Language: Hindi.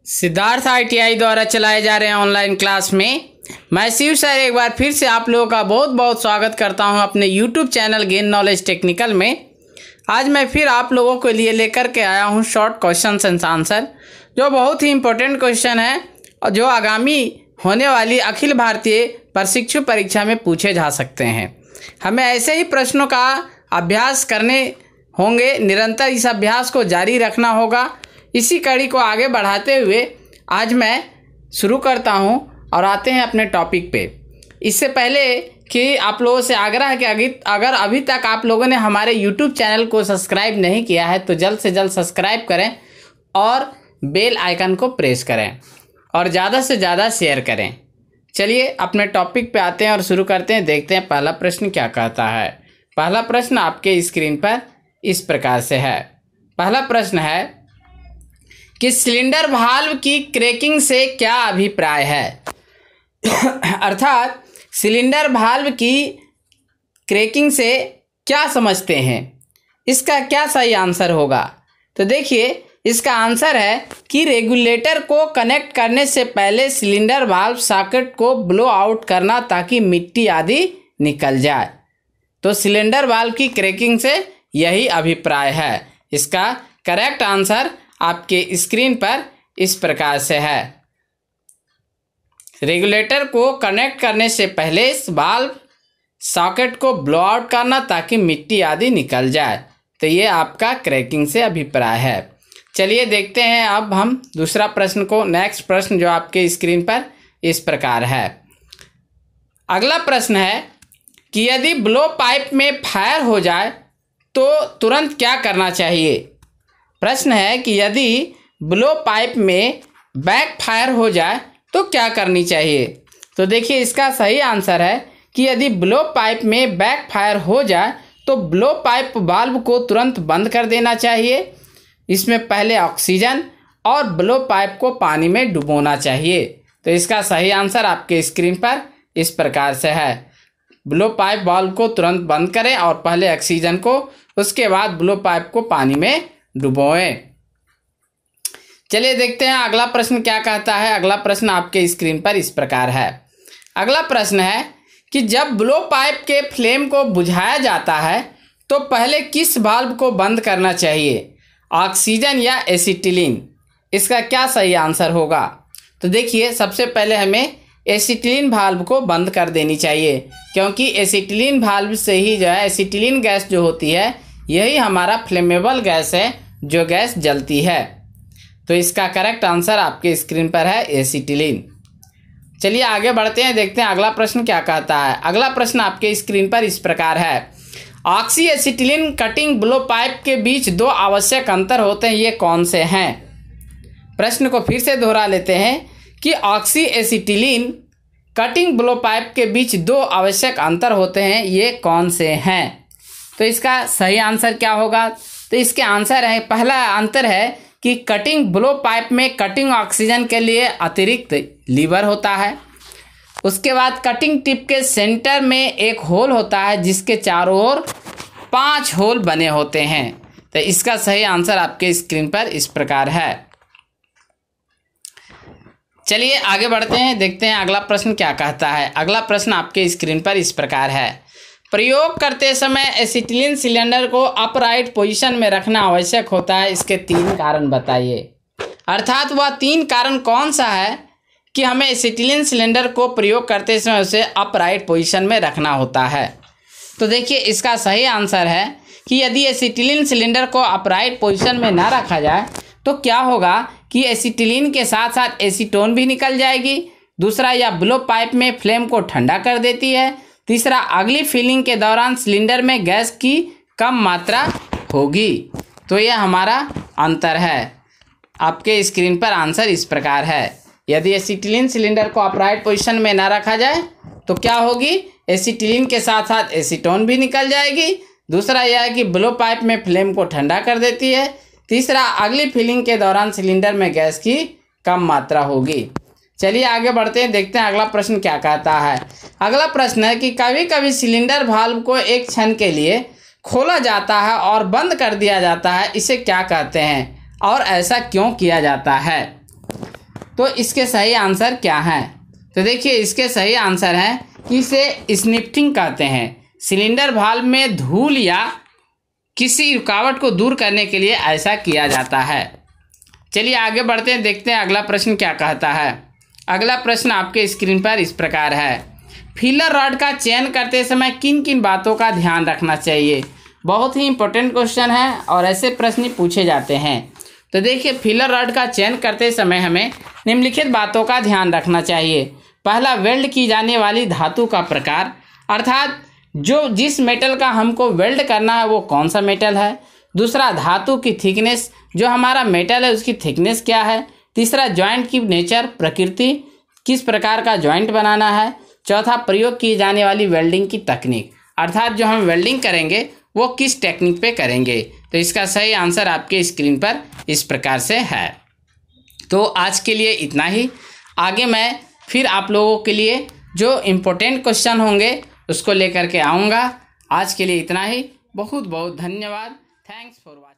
सिद्धार्थ ITI द्वारा चलाए जा रहे हैं ऑनलाइन क्लास में मैं शिव सर एक बार फिर से आप लोगों का बहुत बहुत स्वागत करता हूं अपने YouTube channel gain knowledge technical में। आज मैं फिर आप लोगों के लिए लेकर के आया हूं शॉर्ट क्वेश्चंस एंड आंसर, जो बहुत ही इम्पोर्टेंट क्वेश्चन है और जो आगामी होने वाली अखिल भारतीय प्रशिक्षु परीक्षा में पूछे जा सकते हैं। हमें ऐसे ही प्रश्नों का अभ्यास करने होंगे, निरंतर इस अभ्यास को जारी रखना होगा। इसी कड़ी को आगे बढ़ाते हुए आज मैं शुरू करता हूं और आते हैं अपने टॉपिक पे। इससे पहले कि आप लोगों से आग्रह है कि अगर अभी तक आप लोगों ने हमारे YouTube चैनल को सब्सक्राइब नहीं किया है तो जल्द से जल्द सब्सक्राइब करें और बेल आइकन को प्रेस करें और ज़्यादा से ज़्यादा शेयर करें। चलिए अपने टॉपिक पे आते हैं और शुरू करते हैं। देखते हैं पहला प्रश्न क्या कहता है। पहला प्रश्न आपके स्क्रीन पर इस प्रकार से है। पहला प्रश्न है कि सिलेंडर वाल्व की क्रैकिंग से क्या अभिप्राय है। अर्थात सिलेंडर वाल्व की क्रैकिंग से क्या समझते हैं, इसका क्या सही आंसर होगा। तो देखिए इसका आंसर है कि रेगुलेटर को कनेक्ट करने से पहले सिलेंडर वाल्व सॉकेट को ब्लो आउट करना ताकि मिट्टी आदि निकल जाए। तो सिलेंडर वाल्व की क्रैकिंग से यही अभिप्राय है। इसका करेक्ट आंसर आपके स्क्रीन पर इस प्रकार से है। रेगुलेटर को कनेक्ट करने से पहले वाल्व सॉकेट को ब्लो आउट करना ताकि मिट्टी आदि निकल जाए। तो ये आपका क्रैकिंग से अभिप्राय है। चलिए देखते हैं अब हम दूसरा प्रश्न को। नेक्स्ट प्रश्न जो आपके स्क्रीन पर इस प्रकार है। अगला प्रश्न है कि यदि ब्लो पाइप में फायर हो जाए तो तुरंत क्या करना चाहिए। प्रश्न है कि यदि ब्लो पाइप में बैक फायर हो जाए तो क्या करनी चाहिए। तो देखिए इसका सही आंसर है कि यदि ब्लो पाइप में बैक फायर हो जाए तो ब्लो पाइप वाल्व को तुरंत बंद कर देना चाहिए। इसमें पहले ऑक्सीजन और ब्लो पाइप को पानी में डुबोना चाहिए। तो इसका सही आंसर आपके स्क्रीन पर इस प्रकार से है। ब्लो पाइप वाल्व को तुरंत बंद करें और पहले ऑक्सीजन को, उसके बाद ब्लो पाइप को पानी में डुबोएं। चलिए देखते हैं अगला प्रश्न क्या कहता है। अगला प्रश्न आपके स्क्रीन पर इस प्रकार है। अगला प्रश्न है कि जब ब्लो पाइप के फ्लेम को बुझाया जाता है तो पहले किस वाल्व को बंद करना चाहिए, ऑक्सीजन या एसिटिलीन। इसका क्या सही आंसर होगा। तो देखिए सबसे पहले हमें एसिटिलीन वाल्व को बंद कर देनी चाहिए, क्योंकि एसिटिलीन वाल्व से ही जो है एसिटिलीन गैस जो होती है यही हमारा फ्लेमेबल गैस है, जो गैस जलती है। तो इसका करेक्ट आंसर आपके स्क्रीन पर है एसिटिलीन। चलिए आगे बढ़ते हैं, देखते हैं अगला प्रश्न क्या कहता है। अगला प्रश्न आपके स्क्रीन पर इस प्रकार है। Oxy acetylene cutting blow pipe के बीच दो आवश्यक अंतर होते हैं, ये कौन से हैं। प्रश्न को फिर से दोहरा लेते हैं कि oxy acetylene cutting blow pipe के बीच दो आवश्यक अंतर होते हैं, ये कौन से हैं। तो इसका सही आंसर क्या होगा। तो इसके आंसर है, पहला अंतर है कि कटिंग ब्लो पाइप में कटिंग ऑक्सीजन के लिए अतिरिक्त लीवर होता है। उसके बाद कटिंग टिप के सेंटर में एक होल होता है जिसके चारों ओर 5 होल बने होते हैं। तो इसका सही आंसर आपके स्क्रीन पर इस प्रकार है। चलिए आगे बढ़ते हैं, देखते हैं अगला प्रश्न क्या कहता है। अगला प्रश्न आपके स्क्रीन पर इस प्रकार है। प्रयोग करते समय एसिटिलीन सिलेंडर को अपराइट पोजीशन में रखना आवश्यक होता है, इसके 3 कारण बताइए। अर्थात वह 3 कारण कौन सा है कि हमें एसिटिलीन सिलेंडर को प्रयोग करते समय उसे अपराइट पोजीशन में रखना होता है। तो देखिए इसका सही आंसर है कि यदि एसिटिलीन सिलेंडर को अपराइट पोजीशन में ना रखा जाए तो क्या होगा कि एसिटिलीन के साथ साथ एसीटोन भी निकल जाएगी। दूसरा, यह ब्लो पाइप में फ्लेम को ठंडा कर देती है। तीसरा, अगली फिलिंग के दौरान सिलेंडर में गैस की कम मात्रा होगी। तो यह हमारा अंतर है। आपके स्क्रीन पर आंसर इस प्रकार है। यदि एसिटिलीन सिलेंडर को अपराइट पोजीशन में ना रखा जाए तो क्या होगी, एसिटिलीन के साथ साथ एसीटोन भी निकल जाएगी। दूसरा यह है कि ब्लो पाइप में फ्लेम को ठंडा कर देती है। तीसरा, अगली फिलिंग के दौरान सिलेंडर में गैस की कम मात्रा होगी। चलिए आगे बढ़ते हैं, देखते हैं अगला प्रश्न क्या कहता है। अगला प्रश्न है कि कभी कभी सिलेंडर वाल्व को एक क्षण के लिए खोला जाता है और बंद कर दिया जाता है, इसे क्या कहते हैं और ऐसा क्यों किया जाता है। तो इसके सही आंसर क्या है? तो देखिए इसके सही आंसर है कि इसे स्निफ्टिंग कहते हैं। सिलेंडर वाल्व में धूल या किसी रुकावट को दूर करने के लिए ऐसा किया जाता है। चलिए आगे बढ़ते हैं, देखते हैं अगला प्रश्न क्या कहता है। अगला प्रश्न आपके स्क्रीन पर इस प्रकार है, फिलर रॉड का चयन करते समय किन किन बातों का ध्यान रखना चाहिए? बहुत ही इंपॉर्टेंट क्वेश्चन है और ऐसे प्रश्न पूछे जाते हैं। तो देखिए फिलर रॉड का चयन करते समय हमें निम्नलिखित बातों का ध्यान रखना चाहिए। पहला, वेल्ड की जाने वाली धातु का प्रकार, अर्थात जिस मेटल का हमको वेल्ड करना है वो कौन सा मेटल है। दूसरा, धातु की थिकनेस, जो हमारा मेटल है उसकी थिकनेस क्या है। तीसरा, जॉइंट की नेचर, प्रकृति, किस प्रकार का जॉइंट बनाना है। चौथा, प्रयोग की जाने वाली वेल्डिंग की तकनीक, अर्थात जो हम वेल्डिंग करेंगे वो किस टेक्निक पे करेंगे। तो इसका सही आंसर आपके स्क्रीन पर इस प्रकार से है। तो आज के लिए इतना ही। आगे मैं फिर आप लोगों के लिए जो इम्पोर्टेंट क्वेश्चन होंगे उसको लेकर के आऊँगा। आज के लिए इतना ही। बहुत बहुत धन्यवाद। Thanks for watching.